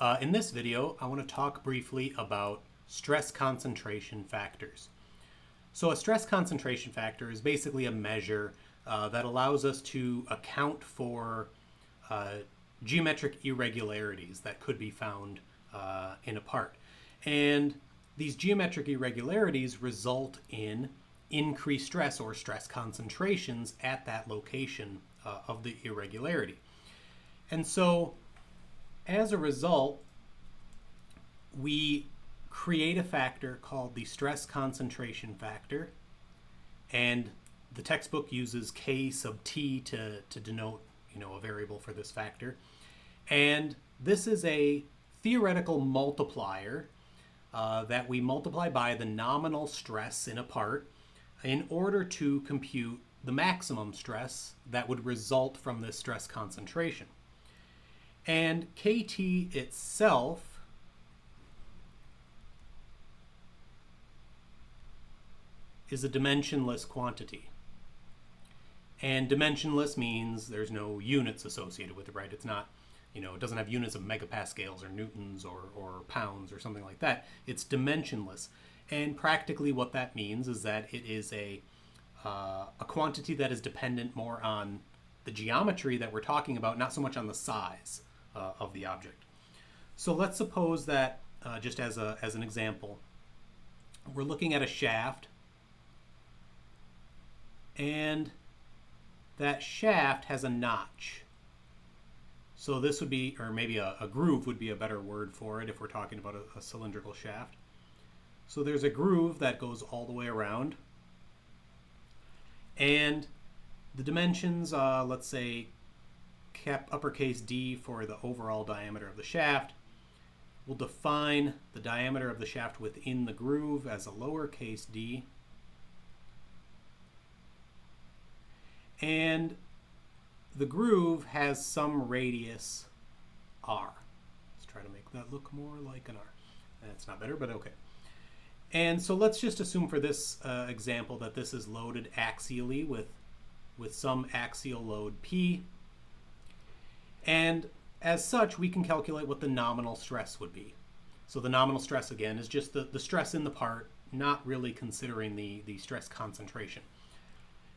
In this video, I want to talk briefly about stress concentration factors. So a stress concentration factor is basically a measure that allows us to account for geometric irregularities that could be found in a part. And these geometric irregularities result in increased stress or stress concentrations at that location of the irregularity. And so as a result, we create a factor called the stress concentration factor, and the textbook uses K sub t to denote, a variable for this factor. And this is a theoretical multiplier that we multiply by the nominal stress in a part in order to compute the maximum stress that would result from this stress concentration. And KT itself is a dimensionless quantity. And dimensionless means there's no units associated with it, right? It's not, it doesn't have units of megapascals or newtons or pounds or something like that. It's dimensionless. And practically what that means is that it is a quantity that is dependent more on the geometry that we're talking about, not so much on the size of the object. So let's suppose that, just as an example, we're looking at a shaft, and that shaft has a notch. So this would be, or maybe a groove would be a better word for it if we're talking about a cylindrical shaft. So there's a groove that goes all the way around, and the dimensions, let's say uppercase D for the overall diameter of the shaft. We'll define the diameter of the shaft within the groove as a lowercase d. And the groove has some radius r. Let's try to make that look more like an r. That's not better, but okay. And so let's just assume for this example that this is loaded axially with some axial load P. And as such, we can calculate what the nominal stress would be. So the nominal stress, again, is just the stress in the part, not really considering the stress concentration.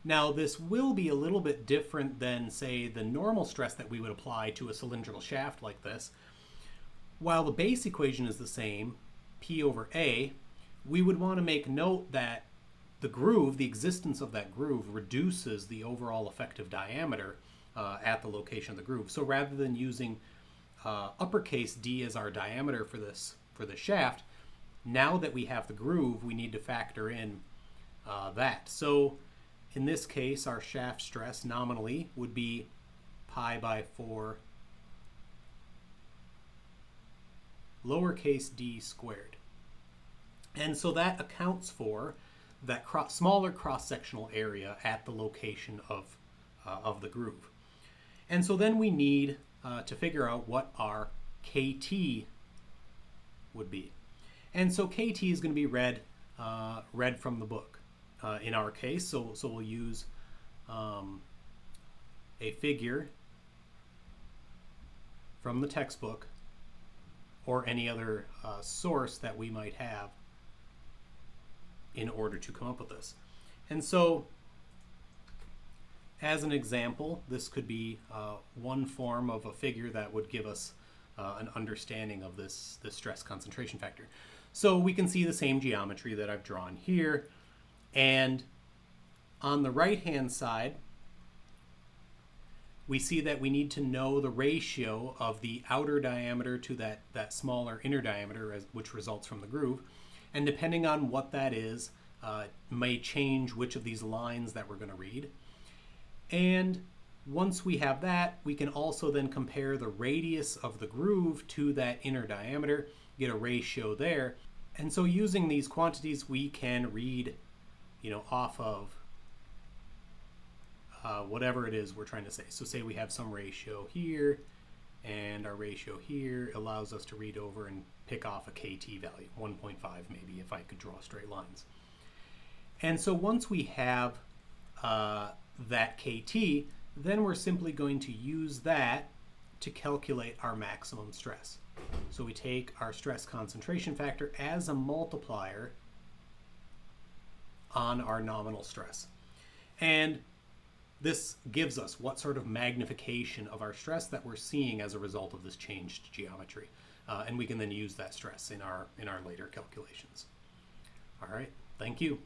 Now, this will be a little bit different than, say, the normal stress that we would apply to a cylindrical shaft like this. While the base equation is the same, P over A, we would want to make note that the groove, the existence of that groove, reduces the overall effective diameter at the location of the groove. So rather than using uppercase D as our diameter for this shaft, now that we have the groove, we need to factor in that. So in this case, our shaft stress nominally would be pi by 4 lowercase d squared. And so that accounts for that smaller cross-sectional area at the location of the groove. And so then we need to figure out what our KT would be. And so KT is going to be read from the book in our case. So we'll use a figure from the textbook or any other source that we might have in order to come up with this. And so as an example, this could be one form of a figure that would give us an understanding of this stress concentration factor. So we can see the same geometry that I've drawn here. And on the right-hand side, we see that we need to know the ratio of the outer diameter to that smaller inner diameter, which results from the groove. And depending on what that is, may change which of these lines that we're going to read. And once we have that, we can also then compare the radius of the groove to that inner diameter, get a ratio there. And so using these quantities, we can read, off of whatever it is we're trying to say. So say we have some ratio here, and our ratio here allows us to read over and pick off a KT value, 1.5 maybe, if I could draw straight lines. And so once we have that KT, then we're simply going to use that to calculate our maximum stress. So we take our stress concentration factor as a multiplier on our nominal stress. And this gives us what sort of magnification of our stress that we're seeing as a result of this changed geometry. And we can then use that stress in our later calculations. All right, thank you.